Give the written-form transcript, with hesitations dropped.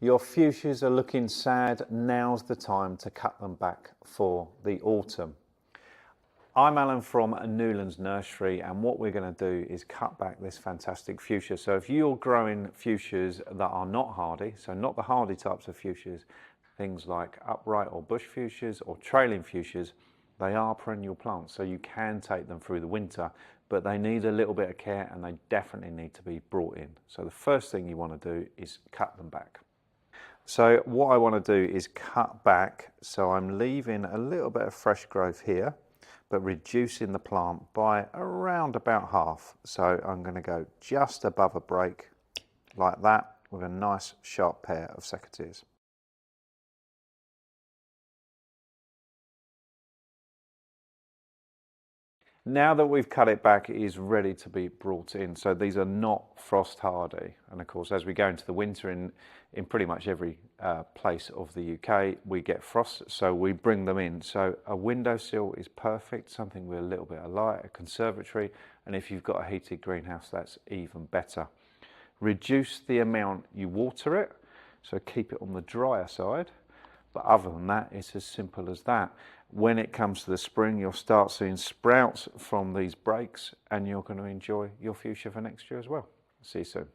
Your fuchsias are looking sad. Now's the time to cut them back for the autumn. I'm Alan from Newlands Nursery, and what we're going to do is cut back this fantastic fuchsia. So if you're growing fuchsias that are not hardy, so not the hardy types of fuchsias, things like upright or bush fuchsias or trailing fuchsias, they are perennial plants, so you can take them through the winter, but they need a little bit of care and they definitely need to be brought in. So the first thing you want to do is cut them back. So what I want to do is cut back, so I'm leaving a little bit of fresh growth here, but reducing the plant by around about half. So I'm going to go just above a break like that with a nice sharp pair of secateurs. Now that we've cut it back, it is ready to be brought in. So these are not frost hardy. And of course, as we go into the winter in pretty much every place of the UK, we get frost, so we bring them in. So a windowsill is perfect, something with a little bit of light, a conservatory, and if you've got a heated greenhouse, that's even better. Reduce the amount you water it, so keep it on the drier side. But other than that, it's as simple as that. When it comes to the spring, you'll start seeing sprouts from these breaks, and you're going to enjoy your fuchsia for next year as well. See you soon.